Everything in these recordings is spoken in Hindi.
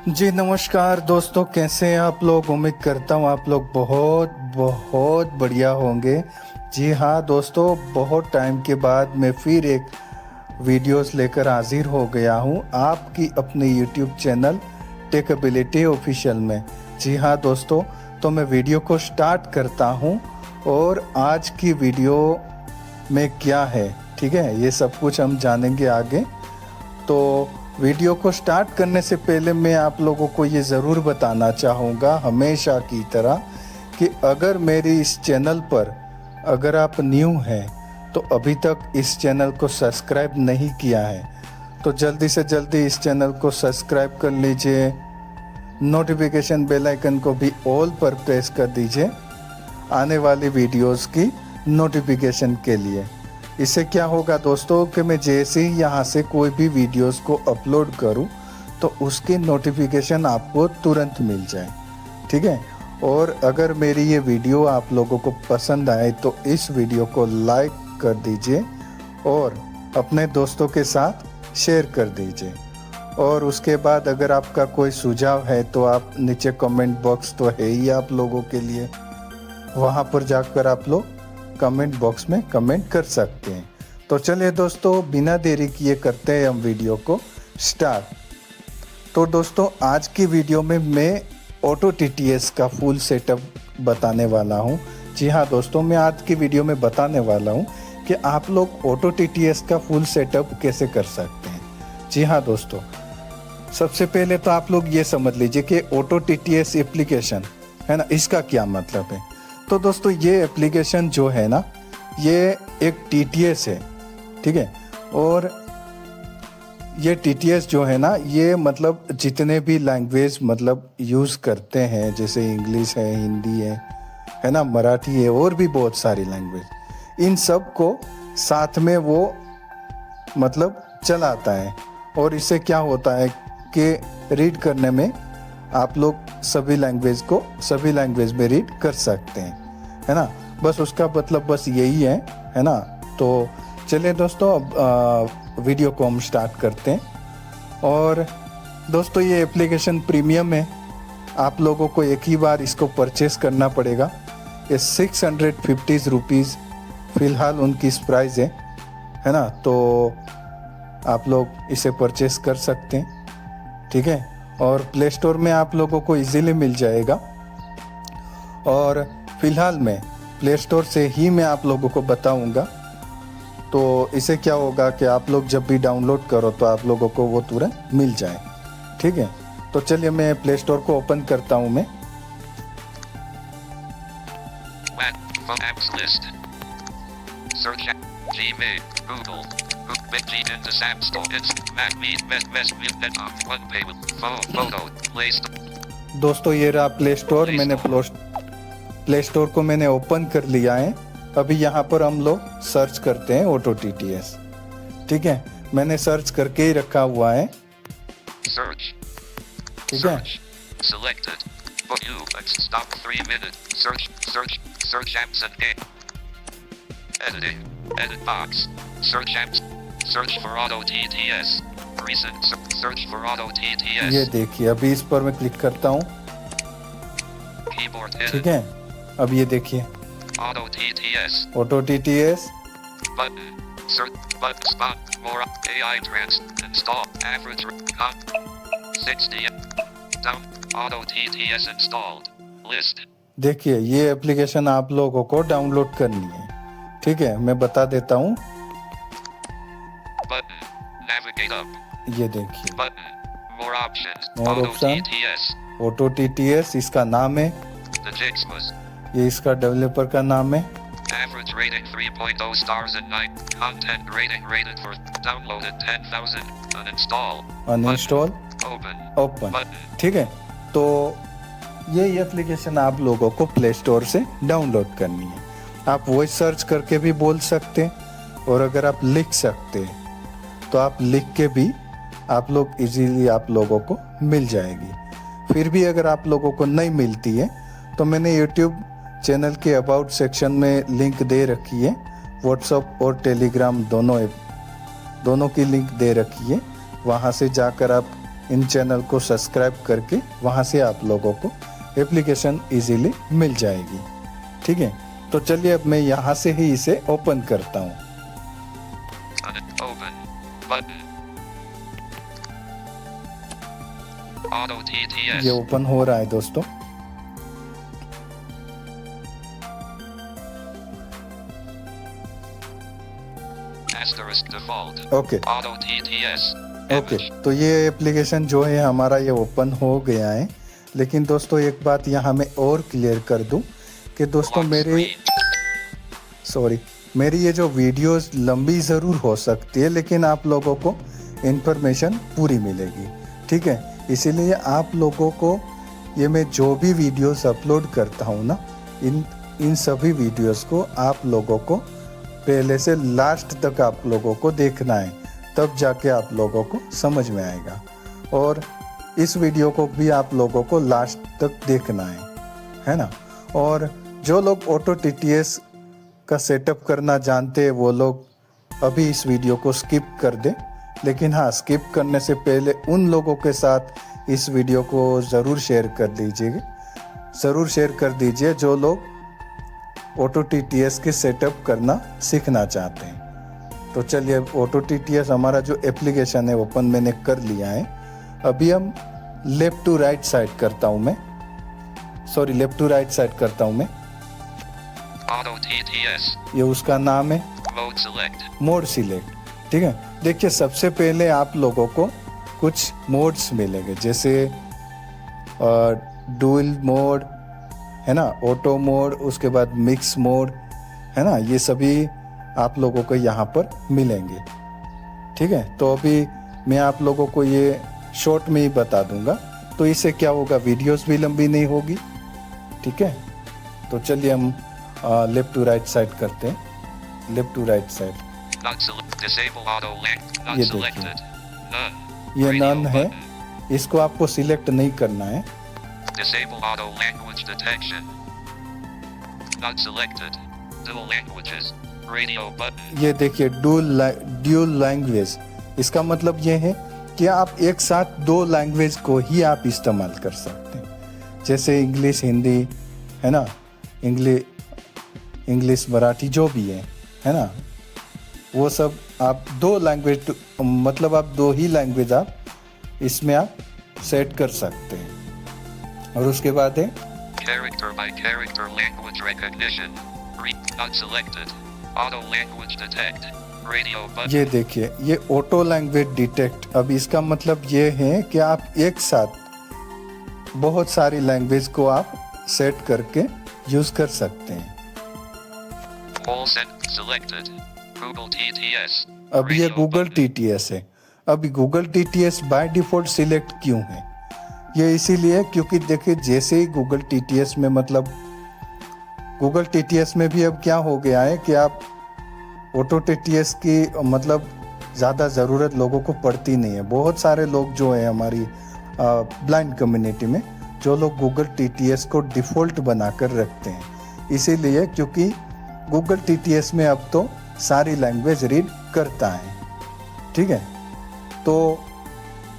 जी नमस्कार दोस्तों, कैसे हैं आप लोग। उम्मीद करता हूँ आप लोग बहुत बहुत बढ़िया होंगे। जी हाँ दोस्तों, बहुत टाइम के बाद मैं फिर एक वीडियोस लेकर हाजिर हो गया हूँ आपकी अपने यूट्यूब चैनल टेकबिलिटी ऑफिशियल में। जी हाँ दोस्तों, तो मैं वीडियो को स्टार्ट करता हूँ और आज की वीडियो में क्या है, ठीक है, ये सब कुछ हम जानेंगे आगे। तो वीडियो को स्टार्ट करने से पहले मैं आप लोगों को ये ज़रूर बताना चाहूँगा हमेशा की तरह कि अगर मेरी इस चैनल पर अगर आप न्यू हैं तो अभी तक इस चैनल को सब्सक्राइब नहीं किया है तो जल्दी से जल्दी इस चैनल को सब्सक्राइब कर लीजिए। नोटिफिकेशन बेल आइकन को भी ऑल पर प्रेस कर दीजिए आने वाली वीडियोस की नोटिफिकेशन के लिए। इससे क्या होगा दोस्तों कि मैं जैसे ही यहाँ से कोई भी वीडियोस को अपलोड करूँ तो उसकी नोटिफिकेशन आपको तुरंत मिल जाए, ठीक है। और अगर मेरी ये वीडियो आप लोगों को पसंद आए तो इस वीडियो को लाइक कर दीजिए और अपने दोस्तों के साथ शेयर कर दीजिए। और उसके बाद अगर आपका कोई सुझाव है तो आप नीचे कमेंट बॉक्स तो है ही आप लोगों के लिए, वहाँ पर जाकर आप लोग कमेंट बॉक्स में कमेंट कर सकते हैं। तो चलिए दोस्तों, बिना देरी किए करते हैं हम वीडियो को स्टार्ट। तो दोस्तों, आज की वीडियो में मैं ऑटो टीटीएस का फुल सेटअप बताने वाला हूं। जी हाँ दोस्तों, मैं आज की वीडियो में बताने वाला हूं कि आप लोग ऑटो टीटीएस का फुल सेटअप कैसे कर सकते हैं। जी हाँ दोस्तों, सबसे पहले तो आप लोग ये समझ लीजिए कि ऑटो टीटीएस एप्लीकेशन है ना, इसका क्या मतलब है। तो दोस्तों, ये एप्लीकेशन जो है ना, ये एक टीटीएस है, ठीक है। और ये टीटीएस जो है ना, ये मतलब जितने भी लैंग्वेज मतलब यूज़ करते हैं, जैसे इंग्लिश है, हिंदी है ना, मराठी है और भी बहुत सारी लैंग्वेज, इन सब को साथ में वो मतलब चलाता है। और इससे क्या होता है कि रीड करने में आप लोग सभी लैंग्वेज में रीड कर सकते हैं, है ना। बस उसका मतलब बस यही है ना। तो चलिए दोस्तों, अब वीडियो को हम स्टार्ट करते हैं। और दोस्तों, ये एप्लीकेशन प्रीमियम है, आप लोगों को एक ही बार इसको परचेस करना पड़ेगा। ये 650 रुपीज़ फ़िलहाल उनकी प्राइस है ना। तो आप लोग इसे परचेस कर सकते हैं, ठीक है। और प्ले स्टोर में आप लोगों को इजीली मिल जाएगा। और फिलहाल मैं प्ले स्टोर से ही मैं आप लोगों को बताऊंगा। तो इसे क्या होगा कि आप लोग जब भी डाउनलोड करो तो आप लोगों को वो तुरंत मिल जाए, ठीक है। तो चलिए मैं प्ले स्टोर को ओपन करता हूं। मैं दोस्तों, ये रहा प्ले स्टोर। मैंने प्ले स्टोर को मैंने ओपन कर लिया है। अभी यहाँ पर हम लोग सर्च करते हैं ऑटो टीटीएस, ठीक है। मैंने सर्च करके ही रखा हुआ है, ठीक है। ये देखिए, अभी इस पर मैं क्लिक करता हूँ, ठीक है। अब ये देखिए ऑटो टीटीएस देखिए, ये एप्लीकेशन आप लोगों को डाउनलोड करनी है, ठीक है। मैं बता देता हूँ, ये देखिए मोर ऑप्शन ऑटो टीटीएस इसका नाम है, ये इसका डेवलपर का नाम है। Average rating 3.0 stars and 9. Content rating rated for downloaded 10,000. Uninstall. Open. ठीक है। तो ये एप्लीकेशन आप लोगों को प्ले स्टोर से डाउनलोड करनी है। आप वॉइस सर्च करके भी बोल सकते हैं और अगर आप लिख सकते हैं तो आप लिख के भी आप लोग इजीली आप लोगों को मिल जाएगी। फिर भी अगर आप लोगों को नहीं मिलती है तो मैंने यूट्यूब चैनल के अबाउट सेक्शन में लिंक दे रखी है। व्हाट्सएप और टेलीग्राम दोनों की लिंक दे रखी है, वहाँ से जाकर आप इन चैनल को सब्सक्राइब करके वहाँ से आप लोगों को एप्लीकेशन इजीली मिल जाएगी। ठीक है, तो चलिए अब मैं यहाँ से ही इसे ओपन करता हूँ। ये ओपन हो रहा है दोस्तों। ओके ओके, तो ये एप्लीकेशन जो है हमारा ये ओपन हो गया है। लेकिन दोस्तों एक बात यहाँ मैं और क्लियर कर दूँ कि दोस्तों मेरी ये जो वीडियोस लंबी ज़रूर हो सकती है, लेकिन आप लोगों को इन्फॉर्मेशन पूरी मिलेगी। ठीक है, इसीलिए आप लोगों को ये मैं जो भी वीडियोस अपलोड करता हूँ ना, इन सभी वीडियोस को आप लोगों को पहले से लास्ट तक आप लोगों को देखना है, तब जाके आप लोगों को समझ में आएगा। और इस वीडियो को भी आप लोगों को लास्ट तक देखना है ना। और जो लोग ऑटो टीटीएस का सेटअप करना जानते हैं वो लोग अभी इस वीडियो को स्किप कर दें। लेकिन हाँ, स्किप करने से पहले उन लोगों के साथ इस वीडियो को ज़रूर शेयर कर दीजिए जो लोग ऑटो टीटीएस के सेटअप करना सीखना चाहते हैं। तो चलिए, ऑटो टीटीएस हमारा जो एप्लीकेशन है ओपन मैंने कर लिया है। अभी हम लेफ्ट टू राइट साइड करता हूँ मैं। ये उसका नाम है मोड सिलेक्ट। ठीक है, देखिए सबसे पहले आप लोगों को कुछ मोड्स मिलेंगे, जैसे डुअल मोड है ना, ऑटो मोड, उसके बाद मिक्स मोड है ना, ये सभी आप लोगों को यहाँ पर मिलेंगे। ठीक है, तो अभी मैं आप लोगों को ये शॉर्ट में ही बता दूंगा, तो इससे क्या होगा, वीडियोस भी लंबी नहीं होगी। ठीक है, तो चलिए हम लेफ्ट टू राइट साइड करते हैं। लेफ्ट टू राइट साइड, ये देखिए ये नन है, इसको आपको सिलेक्ट नहीं करना है। Disable auto language detection. Not selected. Dual languages. Radio button. ये देखिए ड्यूल लैंग्वेज, इसका मतलब ये है कि आप एक साथ दो लैंग्वेज को ही आप इस्तेमाल कर सकते हैं, जैसे इंग्लिश हिंदी है ना, इंग्लिश मराठी जो भी है ना, वो सब आप दो लैंग्वेज, मतलब आप दो ही लैंग्वेज आप इसमें आप सेट कर सकते हैं। और उसके बाद है Character by character language recognition. Not selected. Auto language detect. Radio button. ये देखिए ये ऑटो लैंग्वेज डिटेक्ट। अब इसका मतलब ये है कि आप एक साथ बहुत सारी लैंग्वेज को आप सेट करके यूज कर सकते हैं। All set selected. Google TTS. अब ये गूगल टीटीएस है। अभी Google TTS by default select क्यों है? ये इसीलिए क्योंकि देखिए जैसे ही गूगल टीटीएस में, मतलब गूगल टीटीएस में भी अब क्या हो गया है कि आप ऑटो टीटीएस की मतलब ज़्यादा ज़रूरत लोगों को पड़ती नहीं है। बहुत सारे लोग जो है हमारी ब्लाइंड कम्युनिटी में, जो लोग गूगल टीटीएस को डिफ़ॉल्ट बनाकर रखते हैं, इसीलिए क्योंकि गूगल टीटीएस में अब तो सारी लैंग्वेज रीड करता है। ठीक है, तो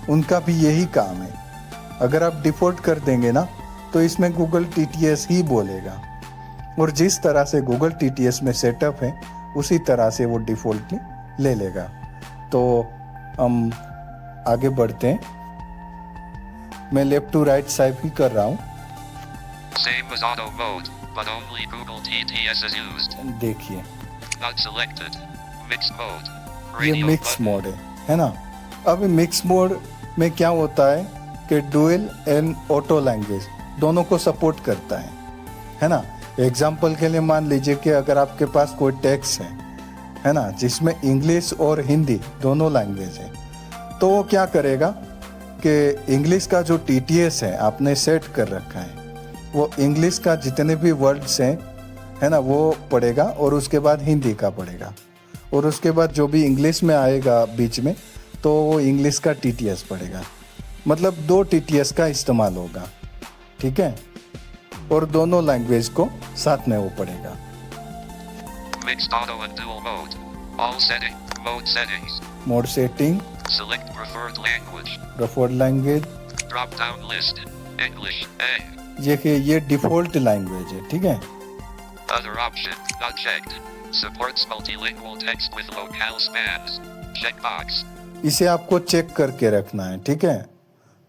उनका भी यही काम है। अगर आप डिफ़ॉल्ट कर देंगे ना, तो इसमें गूगल टीटीएस ही बोलेगा, और जिस तरह से गूगल टीटीएस में सेटअप है उसी तरह से वो डिफ़ॉल्ट ले लेगा। तो हम आगे बढ़ते हैं। मैं लेफ्ट टू राइट साइड ही कर रहा हूँ। Same as auto mode, but only Google TTS is used. देखिए Not selected. Mixed mode. ये Radio मिक्स button. मोड है ना। अब मिक्स मोड में क्या होता है कि डुअल एंड ऑटो लैंग्वेज दोनों को सपोर्ट करता है ना। एग्जाम्पल के लिए मान लीजिए कि अगर आपके पास कोई टेक्स्ट है ना, जिसमें इंग्लिश और हिंदी दोनों लैंग्वेज है, तो वो क्या करेगा कि इंग्लिश का जो टीटीएस है आपने सेट कर रखा है, वो इंग्लिश का जितने भी वर्ड्स हैं है ना वो पढ़ेगा, और उसके बाद हिंदी का पढ़ेगा, और उसके बाद जो भी इंग्लिश में आएगा बीच में तो वो इंग्लिश का टीटीएस पढ़ेगा। मतलब दो टीटीएस का इस्तेमाल होगा। ठीक है, और दोनों लैंग्वेज को साथ में वो पढ़ेगा। Mixed auto and dual mode. All setting. Mode settings. Mode setting, Select preferred language. Preferred language, Drop down list. English. A. ये डिफॉल्ट लैंग्वेज है, ठीक है। Other option. Not checked. Supports multilingual text with locale spans. Checkbox. इसे आपको चेक करके रखना है, ठीक है।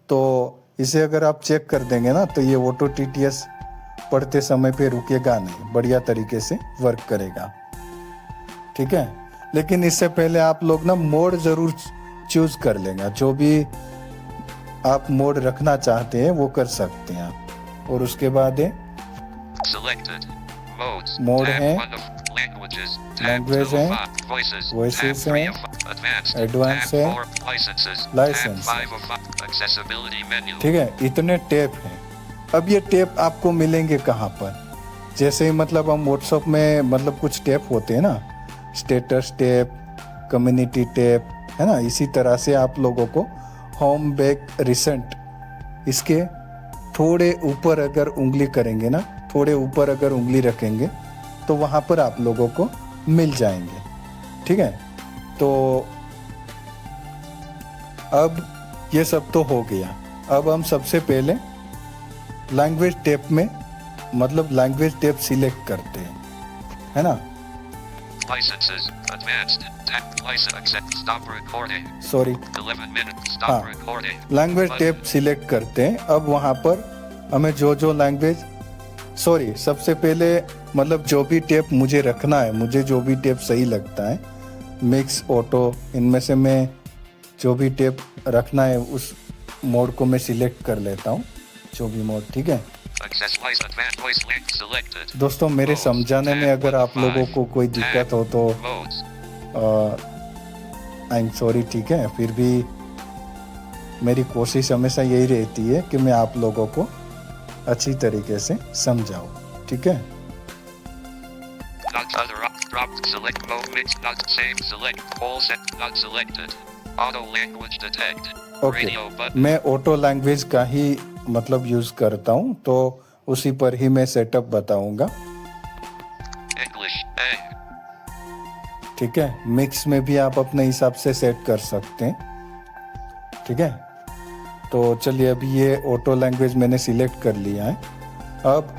तो इसे अगर आप चेक कर देंगे ना तो ये ऑटो टीटीएस पढ़ते समय पे रुकेगा नहीं, बढ़िया तरीके से वर्क करेगा, ठीक है। लेकिन इससे पहले आप लोग ना मोड जरूर चूज कर लेंगे, जो भी आप मोड रखना चाहते हैं वो कर सकते हैं आप। और उसके बाद है Selected. Modes. Mode Tab है, 1 of languages. Tab language 2 है, of voices. voices Tab 3 है, of advanced. advanced Tab है, 4 licenses. license Tab 5 of accessibility menu. ठीक है। इतने टैब हैं। अब ये टैब आपको मिलेंगे कहाँ पर? जैसे ही मतलब हम व्हाट्सएप में मतलब कुछ टैब होते हैं ना, स्टेटस टैब, कम्युनिटी टैब, है ना, इसी तरह से आप लोगों को होम, बैक, रिसेंट, इसके थोड़े ऊपर अगर उंगली करेंगे ना, थोड़े ऊपर अगर उंगली रखेंगे तो वहाँ पर आप लोगों को मिल जाएंगे, ठीक है। तो अब ये सब तो हो गया। अब हम सबसे पहले लैंग्वेज टैब में मतलब लैंग्वेज टैब सिलेक्ट करते हैं, है ना। Licenses. Advanced. Tab. License. Accept. Stop recording. Sorry, 11 minutes. Stop हाँ, recording. Language Button. Tab select करते हैं। अब वहाँ पर हमें जो लैंग्वेज, सॉरी, सबसे पहले मतलब जो भी टैब मुझे रखना है, मुझे जो भी टैब सही लगता है, मिक्स, ऑटो, इनमें से मैं जो भी टैब रखना है उस मोड को मैं सिलेक्ट कर लेता हूँ, जो भी मोड, ठीक है। Access voice advanced voice link selected. दोस्तों मेरे समझाने में अगर आप लोगों को कोई दिक्कत हो तो Modes. आई एम सॉरी, ठीक है। फिर भी मेरी कोशिश हमेशा यही रहती है कि मैं आप लोगों को अच्छी तरीके से समझाऊं, ठीक है। Not other drop select mode mix not same select all set not selected. Auto language detect. Okay, Radio button. मैं ऑटो लैंग्वेज का ही मतलब यूज करता हूं, तो उसी पर ही मैं सेटअप बताऊंगा, English A. ठीक है। मिक्स में भी आप अपने हिसाब से सेट कर सकते हैं, ठीक है। तो चलिए, अभी ये ऑटो लैंग्वेज मैंने सिलेक्ट कर लिया है। अब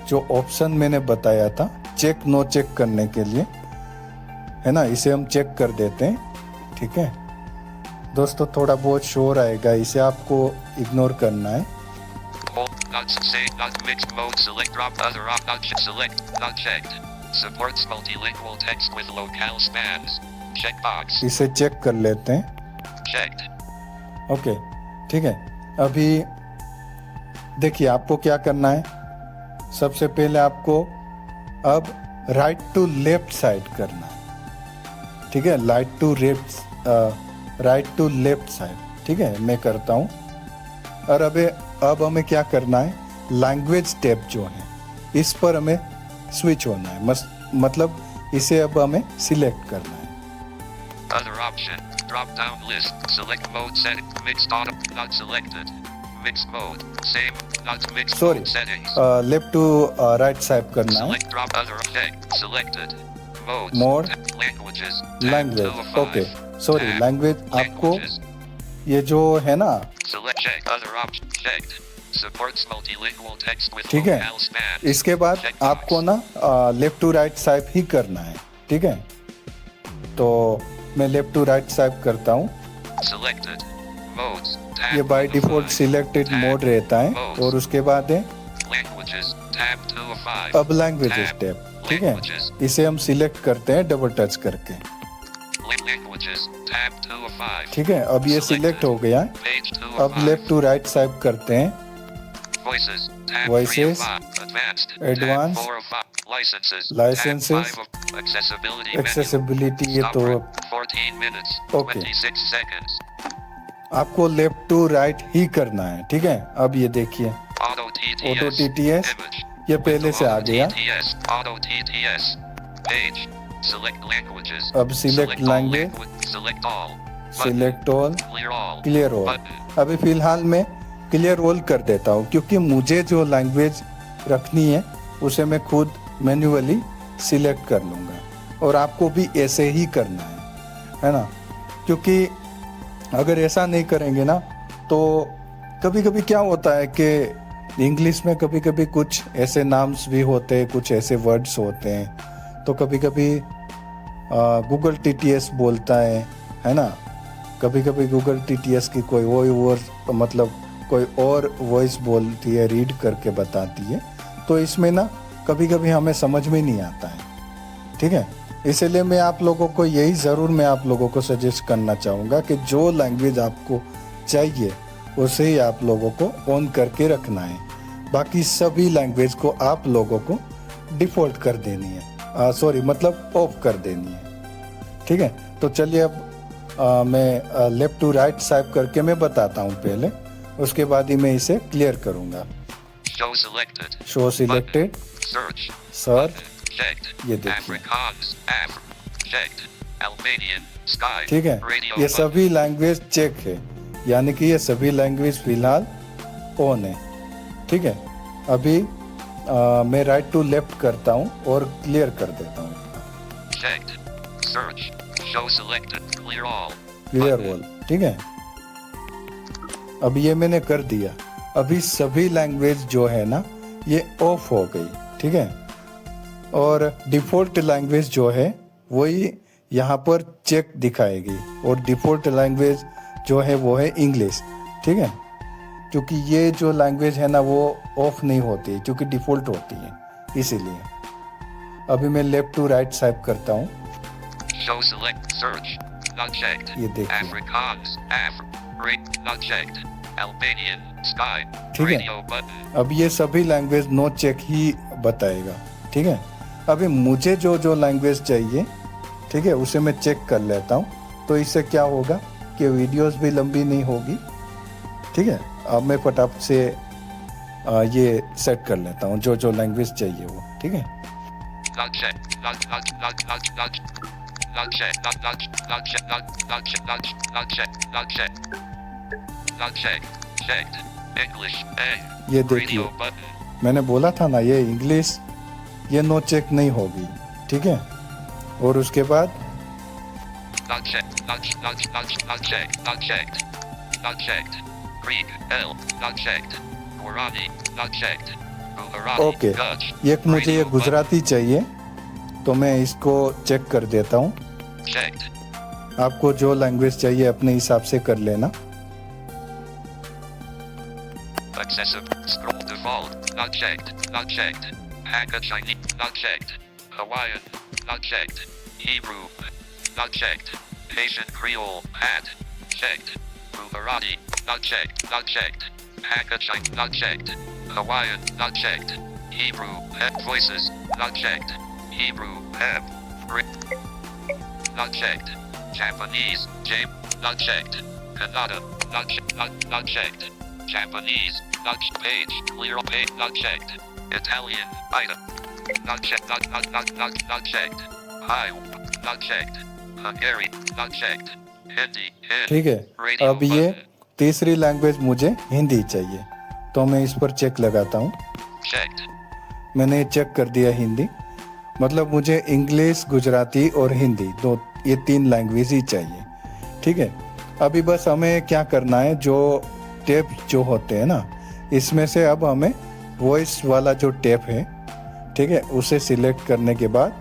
जो ऑप्शन मैंने बताया था चेक नो चेक करने के लिए, है ना, इसे हम चेक कर देते हैं, ठीक है। दोस्तों थोड़ा बहुत शोर आएगा, इसे आपको इग्नोर करना है। Not say not mixed mode select drop other not select not checked. Supports multilingual text with locale spans. Checkbox. इसे चेक कर लेते हैं, Checked. ओके, ठीक है। अभी देखिए आपको क्या करना है। सबसे पहले आपको अब राइट टू लेफ्ट साइड करना है, ठीक है। राइट टू लेफ्ट साइड, ठीक है, मैं करता हूँ। और अब हमें क्या करना है, लैंग्वेज टैब जो है इस पर हमें स्विच होना है, मतलब इसे अब हमें सिलेक्ट करना है। Other option. Drop down list. Select mode setting. Mixed auto. Not selected. Mixed mode. Same. Not mixed sorry, mode settings. Left to right side करना है। Select drop other effect. Selected. Modes. Mode. Languages. Language, okay, sorry, Tab. Language आपको Languages. ये जो है ना, Select check. Other option. Checked. Supports multilingual text with ठीक है। locale spans. इसके बाद Checkbox. आपको ना लेफ्ट टू राइट स्वाइप ही करना है, ठीक है। तो मैं लेफ्ट टू राइट स्वाइप करता हूँ। Selected. Modes. Tab ये by 2 of default 5. Selected Tab. Mode रहता है। Modes. और उसके बाद है Languages. Tab 2 of 5. अब लैंग्वेजेस Tab. टैब, ठीक है। Languages. इसे हम सिलेक्ट करते हैं डबल टच करके, Languages. Tab 2 of 5. ठीक है। अब ये सिलेक्ट हो गया है। Page 2 of अब 5. लेफ्ट टू राइट स्वाइप करते हैं। Voices. Tab 3 of Voices. 5. Advanced. Advanced. Tab 4 of 5. Licenses. Licenses. Tab 5 of accessibility menu. Accessibility, ये Stop तो rec- 14 minutes. Okay. 26 seconds. आपको लेफ्ट टू राइट ही करना है, ठीक है। अब ये देखिए Auto TTS. Auto TTS, Image. ये पहले से आ Auto गया। TTS. Auto TTS. Page. Select languages. अब select all language. Select all. Button. Select all, Clear all. Clear all. Button. अभी फिलहाल मैं क्लियर ऑल कर देता हूँ, क्योंकि मुझे जो लैंग्वेज रखनी है उसे मैं खुद मैन्युअली सिलेक्ट कर लूँगा, और आपको भी ऐसे ही करना है। है ना। क्योंकि अगर ऐसा नहीं करेंगे ना तो कभी कभी क्या होता है कि इंग्लिश में कभी कभी कुछ ऐसे नाम्स भी होते हैं, कुछ ऐसे वर्ड्स होते हैं, तो कभी कभी गूगल टीटीएस बोलता है ना। कभी कभी गूगल टीटीएस की कोई और मतलब कोई और वॉइस बोलती है, रीड करके बताती है, तो इसमें ना कभी कभी हमें समझ में नहीं आता है, ठीक है। इसलिए मैं आप लोगों को यही ज़रूर मैं आप लोगों को सजेस्ट करना चाहूँगा कि जो लैंग्वेज आपको चाहिए उसे ही आप लोगों को ऑन करके रखना है, बाकी सभी लैंग्वेज को आप लोगों को डिफ़ॉल्ट कर देनी है, सॉरी मतलब ऑफ कर देनी है, ठीक है। तो चलिए अब मैं लेफ्ट टू राइट स्वाइप करके मैं बताता हूँ पहले, उसके बाद ही मैं इसे क्लियर करूँगा। Show selected. Show selected, Search. Search, Checked. ये देखिए, Afrikaans. Checked. Albanian. Sky. ठीक है। Radio ये button. सभी लैंग्वेज चेक है, यानी कि ये सभी लैंग्वेज फिलहाल ऑन है, ठीक है। अभी मैं राइट टू लेफ्ट करता हूँ और क्लियर कर देता हूँ। Checked. Search. Show selected. Clear all. Clear Button. Wall, ठीक है। अब ये मैंने कर दिया। अभी सभी लैंग्वेज जो है ना ये ऑफ हो गई, ठीक है। और डिफ़ॉल्ट लैंग्वेज जो है वही यहाँ पर चेक दिखाएगी, और डिफ़ॉल्ट लैंग्वेज जो है वो है इंग्लिश, ठीक है। क्योंकि ये जो लैंग्वेज है ना वो ऑफ नहीं होती, क्योंकि डिफ़ॉल्ट होती है, इसीलिए। अभी मैं लेफ्ट टू राइट स्वाइप करता हूँ। Show select. Search. Not checked. ये देखिए, Afrikaans. Not checked. Albanian. Sky. ठीक है। Radio button. अब ये सभी लैंग्वेज नो चेक ही बताएगा, ठीक है। अभी मुझे जो लैंग्वेज चाहिए, ठीक है, उसे मैं चेक कर लेता हूँ। तो इससे क्या होगा कि वीडियोस भी लंबी नहीं होगी, ठीक है। अब मैं फटाफट से ये सेट कर लेता हूँ जो लैंग्वेज चाहिए वो, ठीक है। Not checked. Not checked. Not checked. Not checked. Not checked. Not checked. Checked. English. A. ये देखिए, Radio button. मैंने बोला था ना ये इंग्लिश ये नो चेक नहीं होगी, ठीक है। और उसके बाद Not checked. Not checked. Not checked. Greek. L. Not checked. Guarani. Not checked. Gujarati. Okay, Dutch. एक मुझे ये Radio गुजराती चाहिए, तो मैं इसको चेक कर देता हूँ। button. Checked. आपको जो लैंग्वेज चाहिए अपने हिसाब से कर लेना। Accessible. Scroll default. Not checked. Not checked. Hakka Chinese. Not checked. Hawaiian. Not checked. Hebrew. Not checked. Haitian Creole. Hat. Checked. Gujarati. Not checked. Not checked. Hakka Chinese. Not checked. Hawaiian. Not checked. Hebrew. Voices. Not checked. Hebrew. Not checked. Japanese. Not checked. Kannada. Not checked. Japanese. Not page. Clear page. Not checked. Italian. Item. Not checked. Not checked. Hi. Not checked. Hungary. Not checked. Hindi. ठीक है। Radio अब ये button. तीसरी लैंग्वेज मुझे हिंदी चाहिए, तो मैं इस पर चेक लगाता हूँ। Checked. मैंने चेक कर दिया हिंदी, मतलब मुझे इंग्लिश, गुजराती और हिंदी दो, ये तीन लैंग्वेज ही चाहिए, ठीक है। अभी बस हमें क्या करना है, जो टैब जो होते हैं ना इसमें से अब हमें वॉइस वाला जो टैब है, ठीक है, उसे सिलेक्ट करने के बाद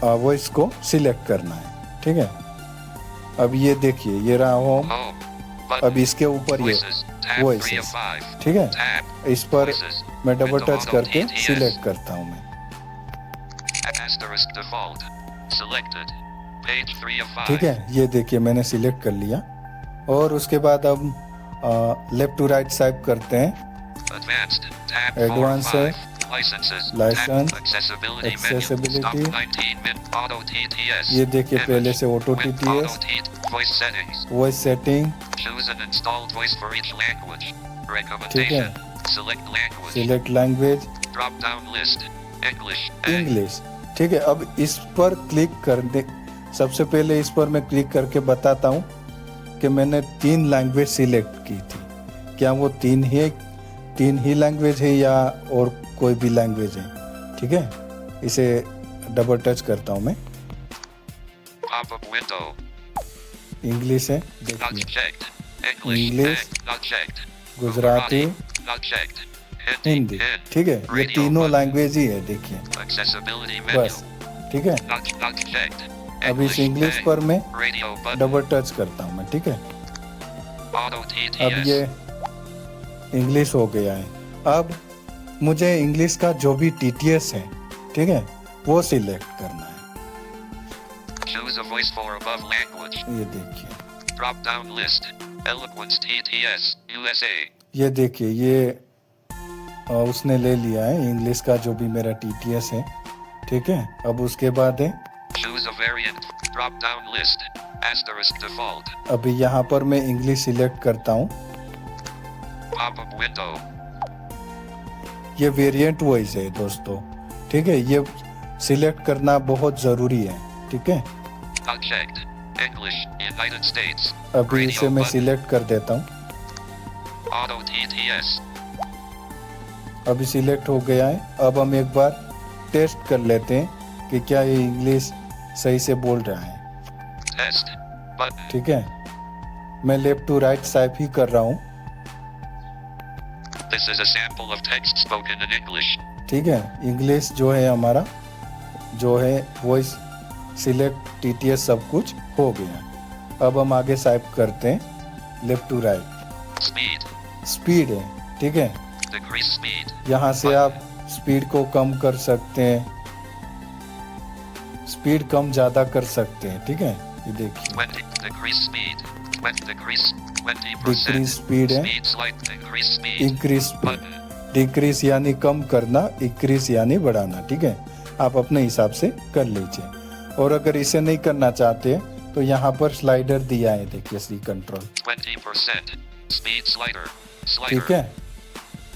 वॉइस को सिलेक्ट करना है, ठीक है। अब ये देखिए, ये रहा होम। Home. अब Button. इसके ऊपर ये Voices. Tab 3 Voices. of 5. ठीक है, Tab. इस पर Voices. मैं डबल Window टच auto करके TTS. सिलेक्ट करता हूँ मैं। Asterisk default. Selected. Page 3 of 5. ठीक है, ये देखिए मैंने सिलेक्ट कर लिया, और उसके बाद अब लेफ्ट टू राइट स्वाइप करते हैं। Advanced. Tab 4 of Advanced है, 5. Licenses. License. Tab. Accessibility. Accessibility. Menu. Stop 19 min. Auto TTS. ये देखिए Image. पहले से auto With TTS, auto T- Voice settings. Voice setting, Choose an installed voice for each language. Recommendation. Select language. Select language, Drop down list. English. A. English, ठीक है। अब इस पर क्लिक करने, सबसे पहले इस पर मैं क्लिक करके बताता हूँ कि मैंने तीन लैंग्वेज सिलेक्ट की थी, क्या वो तीन ही लैंग्वेज है या और कोई भी लैंग्वेज है, ठीक है। इसे डबल टच करता हूँ मैं। Pop-up window. इंग्लिश है, Not देखिए checked. English. English. Not checked. Gujarati, Not checked. Hindi, ठीक है, ये Radio तीनों button. लैंग्वेज ही है, देखिए Accessibility menu. बस, ठीक है। Not checked. अब इस इंग्लिश A. पर मैं Radio button. डबल टच करता हूँ मैं, ठीक है। Auto अब TTS. ये इंग्लिश हो गया है। अब मुझे इंग्लिश का जो भी TTS है, ठीक है, वो सिलेक्ट करना है। Choose a voice for above language. ये देखिए, Drop down list. Eloquence TTS. USA. ये देखिए, ये उसने ले लिया है इंग्लिश का जो भी मेरा TTS है, ठीक है। अब उसके बाद है, Choose a variant. Drop down list. Asterisk default. अभी यहाँ पर मैं इंग्लिश सिलेक्ट करता हूँ। Pop-up window. ये वेरिएंट वॉइस है दोस्तों, ठीक है, ये सिलेक्ट करना बहुत ज़रूरी है, ठीक है। Not checked. English. United States. अभी Radio इसे मैं button. सिलेक्ट कर देता हूँ। Auto TTS. अभी सिलेक्ट हो गया है। अब हम एक बार टेस्ट कर लेते हैं कि क्या ये इंग्लिश सही से बोल रहा है, Test. Button. ठीक है। मैं लेफ्ट टू राइट स्वाइप ही कर रहा हूँ, This is a sample of text spoken in English. ठीक है। इंग्लिश जो है हमारा, जो है वॉइस सिलेक्ट TTS सब कुछ हो गया। अब हम आगे स्वाइप करते हैं left to right. Speed. Speed है, ठीक है। Decrease speed. यहाँ से आप स्पीड को कम कर सकते हैं, स्पीड कम ज़्यादा कर सकते हैं, ठीक है। ये देखिए, 20. Decrease speed. 20. Decrease 20%. Decrease speed है, Speed slight. Increase speed. Increase speed. Button. Decrease यानी कम करना, इंक्रीज यानी बढ़ाना, ठीक है। आप अपने हिसाब से कर लीजिए। और अगर इसे नहीं करना चाहते तो यहाँ पर स्लाइडर दिया है, देखिए, C control, 20%. Speed slider. Slider. ठीक है।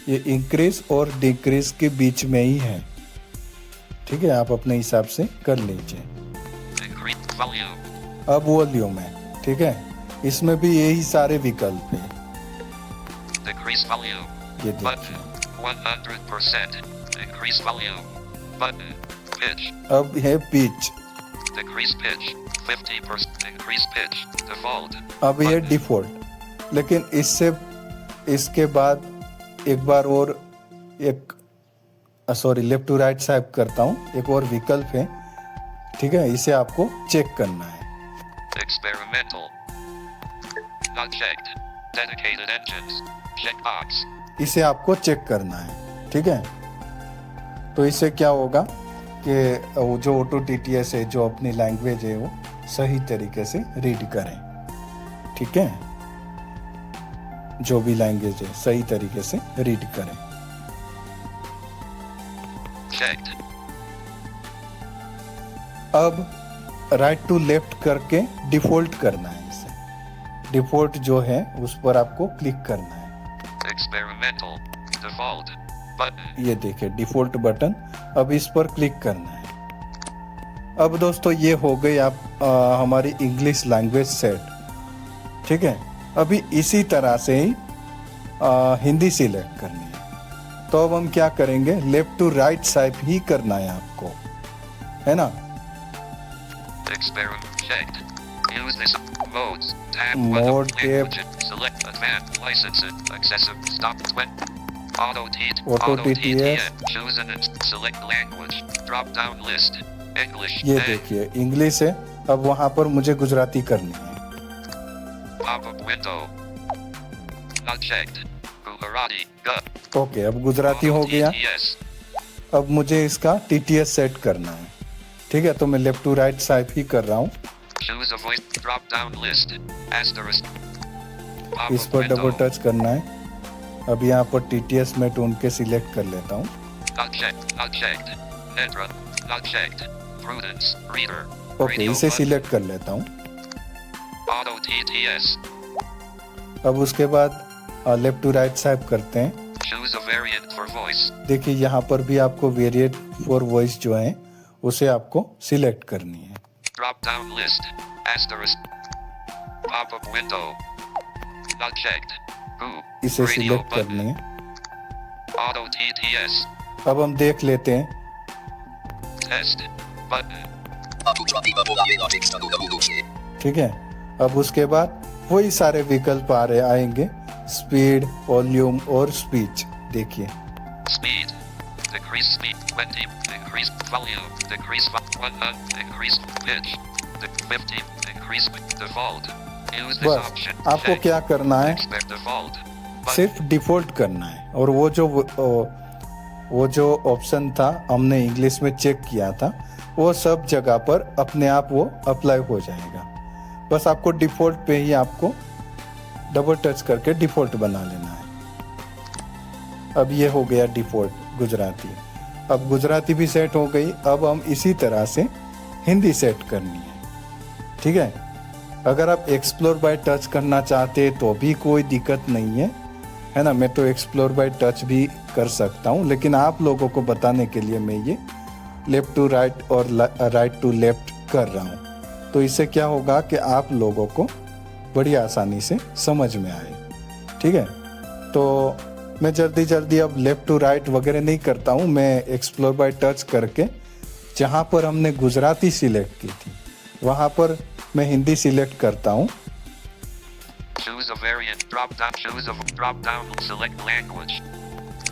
ये इंक्रीज और डिक्रीज के बीच में ही है, ठीक है। आप अपने हिसाब से कर लीजिए। Increase volume. अब वॉल्यूम है, ठीक है। इसमें भी यही सारे विकल्प हैं, Decrease volume. ये Button. देखिए। 100%. Increase volume. Button. Pitch. अब है pitch, Decrease pitch. 50%. Increase pitch. Default. अब ये Button. डिफॉल्ट। लेकिन इसके बाद एक बार और एक sorry left to right swipe करता हूँ, एक और विकल्प है, ठीक है। इसे आपको चेक करना है। Experimental. Not checked. Dedicated engines. Checkbox. इसे आपको चेक करना है, ठीक है। तो इससे क्या होगा कि वो जो ऑटो TTS है, जो अपनी लैंग्वेज है, वो सही तरीके से रीड करें, ठीक है। जो भी लैंग्वेज है सही तरीके से रीड करें। Checked. अब राइट टू लेफ्ट करके डिफॉल्ट करना है इसे। डिफॉल्ट जो है उस पर आपको क्लिक करना है। Experimental. Default. Button. ये देखिए डिफॉल्ट बटन, अब इस पर क्लिक करना है। अब दोस्तों ये हो गई हमारी इंग्लिश लैंग्वेज सेट, ठीक है। अभी इसी तरह से ही हिंदी सिलेक्ट करनी है। तो अब हम क्या करेंगे, लेफ्ट टू राइट स्वाइप ही करना है आपको, है ना। Experiment checked. Use this modes. Tab Mode 1 of tab. language. Select advanced licenses. Accessible. Stop 20. Auto Auto TTS. TTN. Choose an select language. Drop down list. English. ये A. देखिए इंग्लिश है, अब वहां पर मुझे गुजराती करनी है। Pop-up window. Not checked. Gujarati. G. Okay, अब गुजराती हो Auto गया। TTS. अब मुझे इसका TTS सेट करना है, ठीक है। तो मैं लेफ्ट टू राइट स्वाइप ही कर रहा हूँ। Choose a voice. Drop down list. Asterisk. इस Pop-up पर डबल window. टच करना है। अब यहाँ पर TTS में ढूंढ के सिलेक्ट कर लेता हूँ। Not checked. Not checked. Nedra. Not checked. Prudence. Reader. Okay, Radio इसे button. सिलेक्ट कर लेता हूँ। Auto TTS. अब उसके बाद लेफ्ट टू राइट स्वाइप करते हैं। Choose a variant for voice. देखिए यहाँ पर भी आपको वेरिएट फॉर वॉइस जो है उसे आपको सिलेक्ट करनी है। Drop down list. Asterisk. Pop-up window. Not checked. Who? इसे Radio सिलेक्ट button. करनी है। Auto TTS. अब हम देख लेते हैं। Test. Button. ठीक है, अब उसके बाद वही सारे विकल्प आएंगे, स्पीड, वॉल्यूम और स्पीच। देखिए Speed. Decrease speed 20. Increase volume. Decrease 100. Increase pitch. 50. Increase default. Use this बस option. आपको Check. क्या करना है, Expect default. सिर्फ डिफॉल्ट करना है। और वो जो ऑप्शन था हमने इंग्लिश में चेक किया था, वो सब जगह पर अपने आप वो अप्लाई हो जाएगा। बस आपको डिफॉल्ट पे ही आपको डबल टच करके डिफॉल्ट बना लेना है। अब ये हो गया डिफॉल्ट गुजराती। अब गुजराती भी सेट हो गई। अब हम इसी तरह से हिंदी सेट करनी है। ठीक है, अगर आप एक्सप्लोर बाय टच करना चाहते हैं तो भी कोई दिक्कत नहीं है ना। मैं तो एक्सप्लोर बाय टच भी कर सकता हूँ, लेकिन आप लोगों को बताने के लिए मैं ये लेफ्ट टू राइट और राइट टू लेफ्ट कर रहा हूँ। तो इससे क्या होगा कि आप लोगों को बड़ी आसानी से समझ में आए। ठीक है, तो मैं जल्दी अब लेफ्ट टू राइट वगैरह नहीं करता हूँ। मैं एक्सप्लोर बाय टच करके जहाँ पर हमने गुजराती सिलेक्ट की थी वहाँ पर मैं हिंदी सिलेक्ट करता हूँ। Choose a variant. Drop down. Choose a drop down. Select language.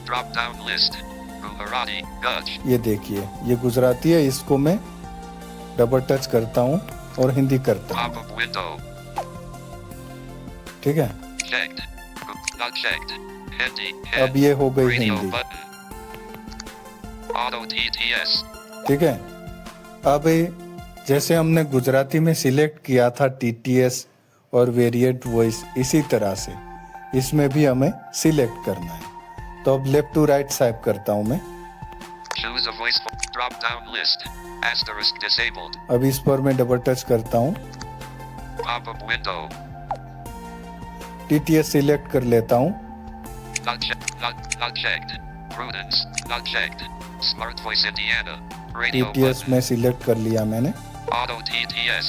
Drop down list. Gujarati, Dutch. ये देखिए, ये गुजराती है, इसको मैं डबल टच करता हूँ और हिंदी करता हूँ। Pop-up window. ठीक है, Checked. Not checked. Hindi. अब ये हो गई Radio Hindi. button. Auto TTS. ठीक है, अब जैसे हमने गुजराती में सिलेक्ट किया था TTS और वेरिएंट वॉइस, इसी तरह से इसमें भी हमें सिलेक्ट करना है। तो अब लेफ्ट टू राइट स्वाइप करता हूँ मैं। Choose a voice. Drop down list. Asterisk disabled. अब इस पर मैं डबल टच करता हूँ, Pop-up window. TTS सिलेक्ट कर लेता हूँ। Not checked. Not checked. Prudence. Not checked. Smart voice Indiana. Radio TTS button. में सिलेक्ट कर लिया मैंने। Auto TTS.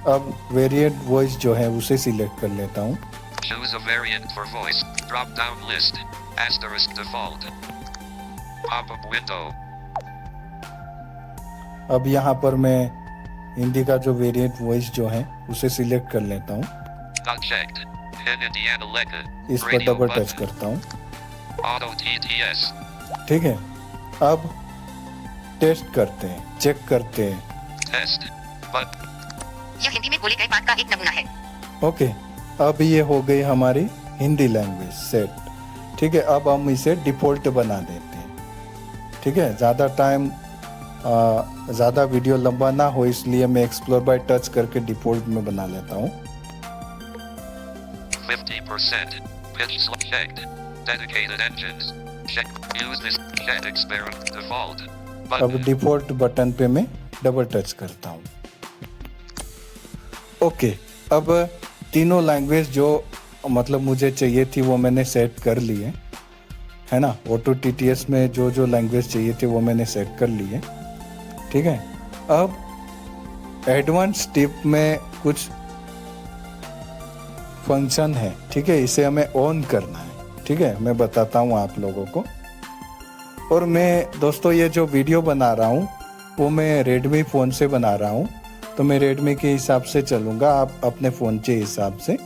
अब वेरिएंट वॉइस जो है उसे सिलेक्ट कर लेता हूँ। Choose a variant for voice. Drop down list. Asterisk default. Pop-up window. अब यहाँ पर मैं हिंदी का जो वेरिएंट वॉइस जो है उसे सिलेक्ट कर लेता हूँ। Not checked. In Indiana Lega. इस पर Radio डबल टच button. करता हूँ। Auto TTS. ठीक है, अब टेस्ट करते हैं, चेक करते हैं। Test. But यह हिंदी में बोले गए बात का एक नमूना है। ओके, अब ये हो गई हमारी हिंदी लैंग्वेज सेट। ठीक है, अब हम इसे डिफ़ॉल्ट बना देते हैं। ठीक है, ज़्यादा वीडियो लंबा ना हो इसलिए मैं एक्सप्लोर बाय टच करके डिफ़ॉल्ट में बना लेता हूँ। 50%. Pitch checked. Dedicated engines. Check. Use this. Check experiment. Default. अब Button. डिफ़ॉल्ट बटन पे मैं डबल टच करता हूँ। ओके, अब तीनों लैंग्वेज जो मतलब मुझे चाहिए थी वो मैंने सेट कर ली है ना। ऑटो TTS में जो लैंग्वेज चाहिए थी वो मैंने सेट कर ली है। ठीक है, अब एडवांस टिप में कुछ फंक्शन है। ठीक है, इसे हमें ऑन करना है। ठीक है, मैं बताता हूँ आप लोगों को। और मैं दोस्तों ये जो वीडियो बना रहा हूँ वो मैं रेडमी फ़ोन से बना रहा हूँ, तो मैं रेडमी के हिसाब से चलूँगा। आप अपने फ़ोन के हिसाब से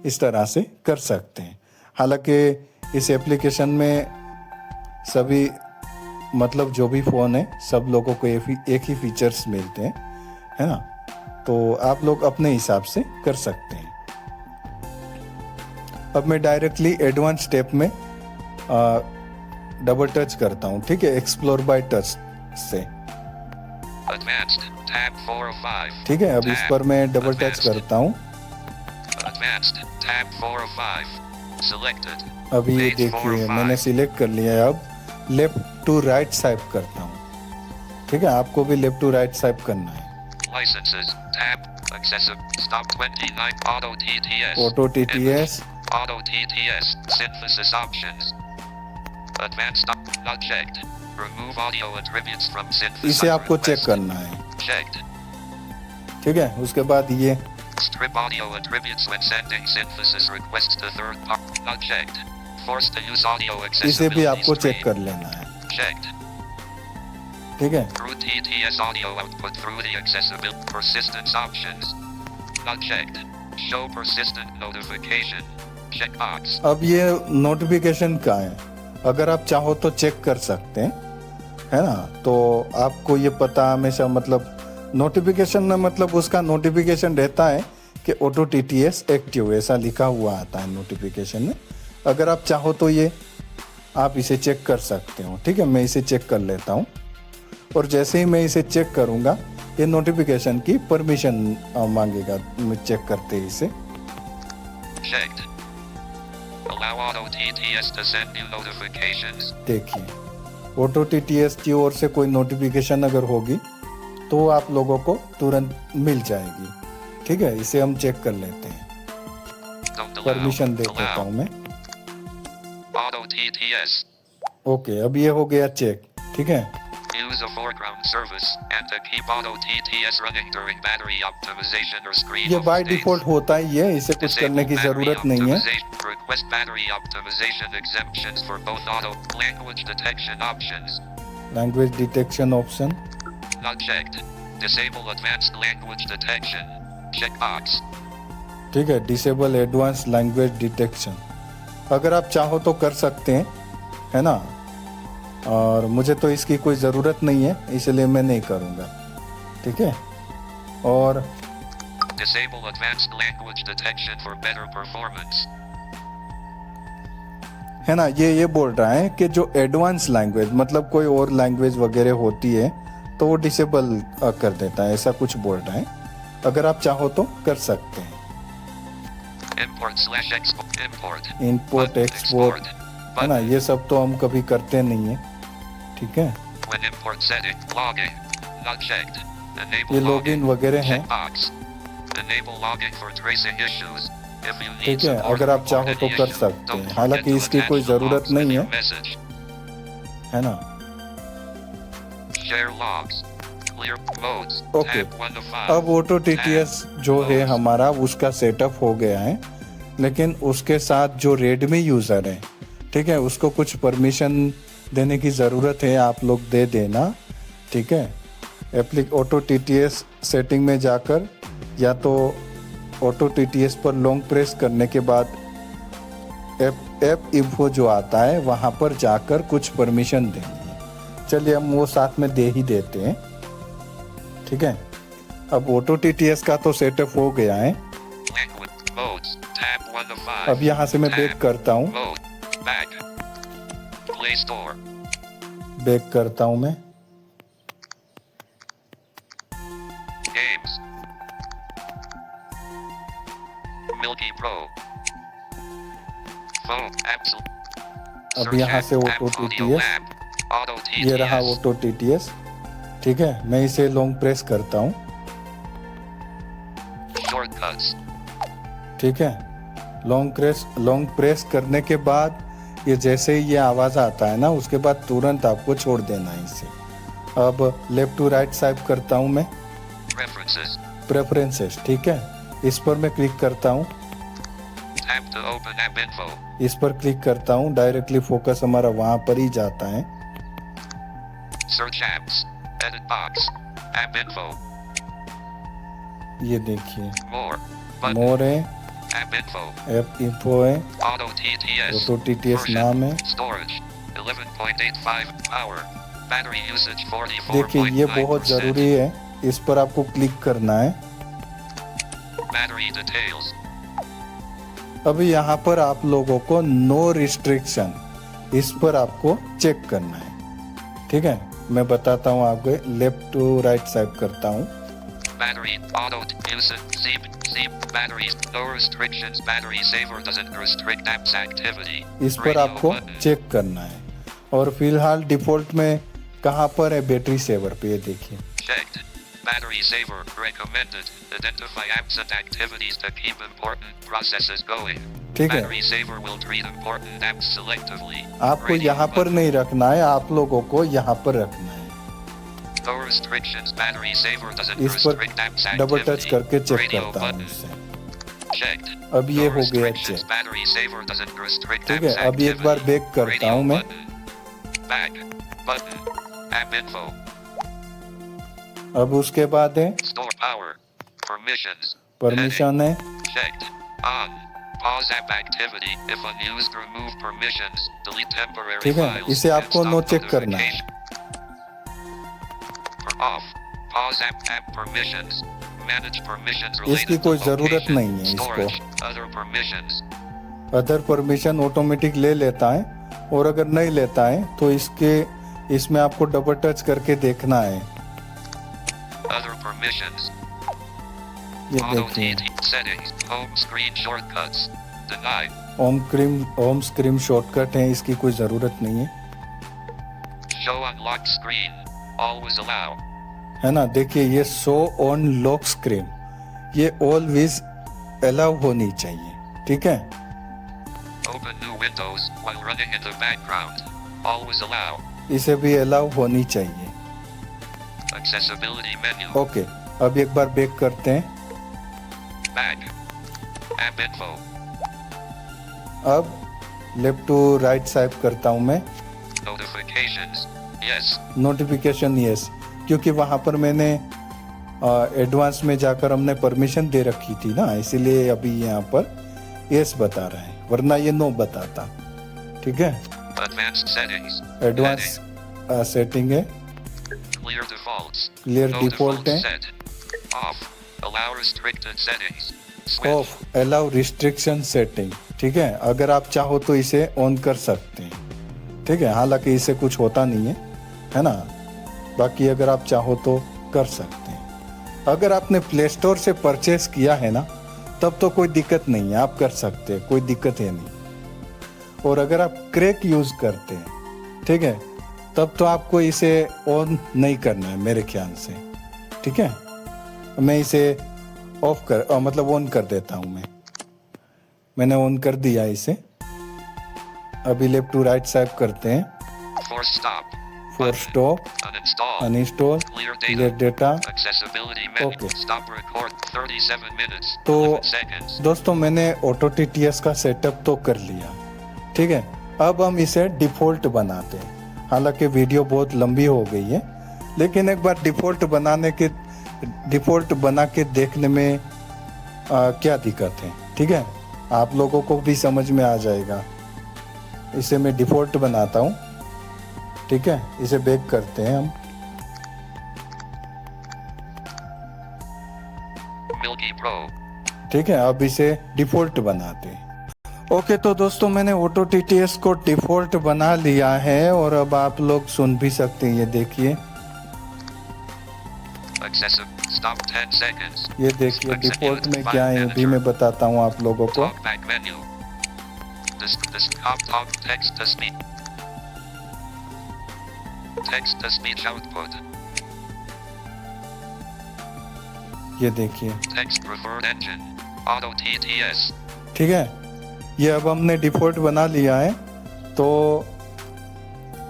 इस तरह से कर सकते हैं। हालांकि इस एप्लीकेशन में सभी मतलब जो भी फ़ोन है सब लोगों को एक ही फीचर्स मिलते हैं, है ना। तो आप लोग अपने हिसाब से कर सकते हैं। अब मैं डायरेक्टली एडवांस स्टेप में डबल टच करता हूँ। ठीक है, एक्सप्लोर बाय टच से। Advanced. Tab 4 of 5. ठीक है, अब इस पर मैं डबल टच करता हूँ। Advanced. Tab 4 of 5. Selected. अब ये Page 4 of देखिए 5. मैंने सिलेक्ट कर लिया है। अब लेफ्ट टू राइट स्वाइप करता हूँ। ठीक है, आपको भी लेफ्ट टू राइट स्वाइप करना है। Licenses. Tab. Accessible. Stop 29. Auto TTS. Auto TTS, Auto TTS. Synthesis options. Advanced. Not checked. Remove audio attributes from synthesis. इसे आपको चेक request. करना है। Checked. ठीक है, उसके बाद ये Strip audio attributes when sending synthesis requests to third party. Not checked. Forced to use audio accessibility. इसे भी आपको चेक stream. कर लेना है। Checked. ठीक है। Through TTS audio output through the accessibility persistence options. Not checked. Show persistent notification. Checkbox. अब ये नोटिफिकेशन का है, अगर आप चाहो तो चेक कर सकते हैं, है ना। तो आपको ये पता हमेशा, मतलब नोटिफिकेशन में मतलब उसका नोटिफिकेशन रहता है कि ऑटो टीटीएस एक्टिव, ऐसा लिखा हुआ आता है नोटिफिकेशन में। अगर आप चाहो तो ये आप इसे चेक कर सकते हो, ठीक है। मैं इसे चेक कर लेता हूँ, और जैसे ही मैं इसे चेक करूँगा ये नोटिफिकेशन की परमिशन मांगेगा, मैं चेक करते ही इसे। Checked. Allow Auto TTS to send new notifications. देखिए, ऑटो टीटीएस की ओर से कोई नोटिफिकेशन अगर होगी तो आप लोगों को तुरंत मिल जाएगी, ठीक है। इसे हम चेक कर लेते हैं, Don't allow. परमिशन दे देता Allow. हूँ मैं। Auto TTS. ओके, अब ये हो गया चेक, ठीक है। Use a foreground service and to keep Auto TTS running during battery optimization or screen ये बाय updates. डिफॉल्ट होता ही है, इसे कुछ करने की जरूरत नहीं है। Request battery optimization exemptions for both auto language detection options. Language detection option, Not checked. Disable advanced language detection. Checkbox. ठीक है। डिसेबल एडवांस लैंग्वेज डिटेक्शन, अगर आप चाहो तो कर सकते हैं, है ना। और मुझे तो इसकी कोई ज़रूरत नहीं है, इसलिए मैं नहीं करूँगा, ठीक है। और Disable advanced language detection for better performance. है ना, ये बोल रहा है कि जो एडवांस लैंग्वेज, मतलब कोई और लैंग्वेज वगैरह होती है तो वो डिसेबल कर देता है, ऐसा कुछ बोल रहा है। अगर आप चाहो तो कर सकते हैं। Import/export. Import. इंपोर्ट एक्सपोर्ट, है ना, ये सब तो हम कभी करते नहीं है, ठीक है। When import setting, login. Not checked. Enable ये लॉगिन वगैरह हैं, Checkbox. Enable logging for tracing issues. If you need ठीक है। support अगर आप चाहो reported तो कर issue, सकते don't हैं, forget हालांकि to इसकी attach कोई the ज़रूरत logs with नहीं your है, message. है ना। Share logs. Clear modes. Okay. Tab 1 to 5. अब ऑटो टीटीएस जो है हमारा, उसका सेटअप हो गया है, लेकिन उसके साथ जो रेडमी यूज़र है, ठीक है, उसको कुछ परमिशन देने की ज़रूरत है, आप लोग दे देना, ठीक है। ऑटो टीटीएस सेटिंग में जाकर, या तो ऑटो टीटीएस पर लॉन्ग प्रेस करने के बाद ऐप इन्फो जो आता है वहाँ पर जाकर कुछ परमिशन देनी है। चलिए हम वो साथ में दे ही देते हैं, ठीक है। अब ऑटो टीटीएस का तो सेटअप हो गया है। Language modes. Tab 1 to 5. अब यहाँ से मैं बैक करता हूँ, Mode. Back. Play Store. Back करता हूँ मैं। Games. Milky Pro. Phone. Apps. अब यहाँ से ऑटो टीटीएस, Auto ये रहा TTS. ऑटो टीटीएस, ठीक है। मैं इसे लॉन्ग प्रेस करता हूँ, Shortcuts. ठीक है। लॉन्ग प्रेस करने के बाद ये जैसे ही ये आवाज़ आता है ना, उसके बाद तुरंत आपको छोड़ देना है इसे। अब लेफ्ट टू राइट स्वाइप करता हूँ मैं, Preferences. प्रेफरेंसेस, ठीक है। इस पर मैं क्लिक करता हूँ, Tap to open app info. इस पर क्लिक करता हूँ, डायरेक्टली फोकस हमारा वहाँ पर ही जाता है। Search apps. Edit box. App info. ये देखिए, More. Button. मोर है, App info. ऐप इन्फो है, Auto TTS. Auto TTS Version. नाम है। Storage. 11.85 power. Battery usage 44.9%. देखिए, ये बहुत ज़रूरी है, इस पर आपको क्लिक करना है। Battery details. अभी यहाँ पर आप लोगों को नो रिस्ट्रिक्शन, इस पर आपको चेक करना है, ठीक है। मैं बताता हूँ आपको, लेफ्ट टू राइट स्वाइप करता हूँ। Battery. Auto usage. Zeep. Batteries. No restrictions. Battery saver doesn't restrict apps activity. इस पर Radio आपको button. चेक करना है। और फिलहाल डिफ़ॉल्ट में कहाँ पर है, बैटरी सेवर पे, ये देखिए। Checked. Battery saver recommended. Identify apps and activities to keep important processes going. ठीक है। Battery saver will treat important apps selectively. आपको Radio यहाँ पर button. नहीं रखना है, आप लोगों को यहाँ पर रखना है। No restrictions. Battery saver doesn't इस पर restrict apps double activity. Touch करके चेक Radio करता हूँ button. इससे। Checked. अब ये No हो गया restrictions. Check, Battery saver doesn't restrict ठीक है। apps अब एक बार activity. बैक करता Radio हूँ मैं। button. Back. Button. App info. अब उसके बाद है Store power. Permissions. परमिशन है, Checked. On. Pause app activity. If unused, remove permissions. Delete temporary ठीक है, files. इसे and आपको stop नो चेक करना है। notification. Off. Pause app permissions. Manage permissions इसकी related कोई to जरूरत location, नहीं है इसको। storage, other permissions. Other permission automatic ले लेता है, और अगर नहीं लेता है तो इसमें आपको डबल टच करके देखना है। Other permissions. ये Auto देखिए, TT settings. Home screen shortcuts. Denied. Home screen shortcut है, इसकी कोई जरूरत नहीं है, Show unlocked screen. Always allow. है ना। देखिए ये शो ऑन लॉक स्क्रीन, ये ऑलवेज अलाउ होनी चाहिए, ठीक है। Open new windows while running in the background. Always allow. इसे भी अलाउ होनी चाहिए। Accessibility menu. ओके, अब एक बार बैक करते हैं। Back. App info. अब लेफ्ट टू राइट स्वाइप करता हूँ मैं। Notifications. Yes. नोटिफिकेशन यस, क्योंकि वहाँ पर मैंने एडवांस में जाकर हमने परमिशन दे रखी थी ना, इसीलिए अभी यहाँ पर यस बता रहा है, वरना ये नो बताता, ठीक है। Advanced settings. एडवांस सेटिंग है, Clear defaults. Clear No default defaults है, set. Off. Allow restricted settings. Switch. Of allow restriction setting, ठीक है। अगर आप चाहो तो इसे ऑन कर सकते हैं, ठीक है, हालांकि इसे कुछ होता नहीं है ना। बाकी अगर आप चाहो तो कर सकते हैं। अगर आपने प्ले स्टोर से परचेस किया है ना, तब तो कोई दिक्कत नहीं है, आप कर सकते हैं, कोई दिक्कत है नहीं। और अगर आप क्रैक यूज करते हैं, ठीक है, तब तो आपको इसे ऑन नहीं करना है मेरे ख्याल से, ठीक है। मैं इसे मतलब ऑन कर देता हूं। मैंने ऑन कर दिया इसे। अभी लेफ्ट टू राइट स्वाइप करते हैं। Force stop. For stop, Uninstall. Uninstall, Clear clear data. Data. Accessibility menu. Okay. Stop record. 37 minutes. तो 11 seconds. दोस्तों मैंने ऑटो टीटीएस का सेटअप तो कर लिया, ठीक है। अब हम इसे डिफॉल्ट बनाते हैं। हालांकि वीडियो बहुत लंबी हो गई है, लेकिन एक बार डिफॉल्ट बना के देखने में क्या दिक्कत है, ठीक है। आप लोगों को भी समझ में आ जाएगा। इसे मैं डिफॉल्ट बनाता हूँ, ठीक है। इसे बैक करते हैं हम। Milky Pro. ठीक है, अब इसे डिफॉल्ट बनाते हैं। ओके, तो दोस्तों मैंने ऑटो टीटीएस को डिफॉल्ट बना लिया है, और अब आप लोग सुन भी सकते हैं। ये देखिए, Stop 10 seconds. ये देखिए डिफॉल्ट में क्या है, अभी मैं बताता हूँ आप लोगों को। Talkback menu. This talk text to speech. Text to speech output. ये देखिए, Text preferred engine. Auto TTS. ठीक है, ये अब हमने डिफॉल्ट बना लिया है। तो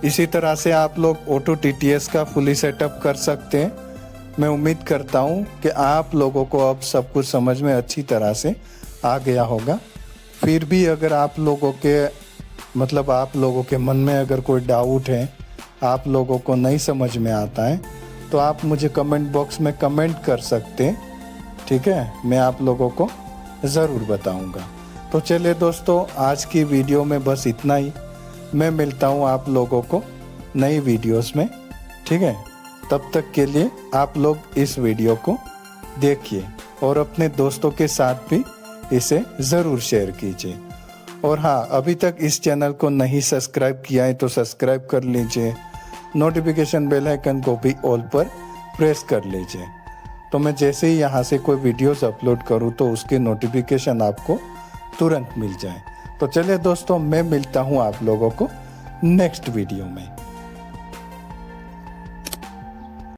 इसी तरह से आप लोग ऑटो टीटीएस का फुली सेटअप कर सकते हैं। मैं उम्मीद करता हूँ कि आप लोगों को अब सब कुछ समझ में अच्छी तरह से आ गया होगा। फिर भी अगर आप लोगों के मन में अगर कोई डाउट है, आप लोगों को नहीं समझ में आता है, तो आप मुझे कमेंट बॉक्स में कमेंट कर सकते हैं, ठीक है। मैं आप लोगों को ज़रूर बताऊंगा। तो चलिए दोस्तों, आज की वीडियो में बस इतना ही। मैं मिलता हूँ आप लोगों को नई वीडियोस में, ठीक है। तब तक के लिए आप लोग इस वीडियो को देखिए और अपने दोस्तों के साथ भी इसे ज़रूर शेयर कीजिए। और हाँ, अभी तक इस चैनल को नहीं सब्सक्राइब किया है तो सब्सक्राइब कर लीजिए। नोटिफिकेशन बेल आइकन को भी ऑल पर प्रेस कर लीजिए, तो मैं जैसे ही यहाँ से कोई वीडियोस अपलोड करूँ तो उसके नोटिफिकेशन आपको तुरंत मिल जाए। तो चलिए दोस्तों, मैं मिलता हूँ आप लोगों को नेक्स्ट वीडियो में।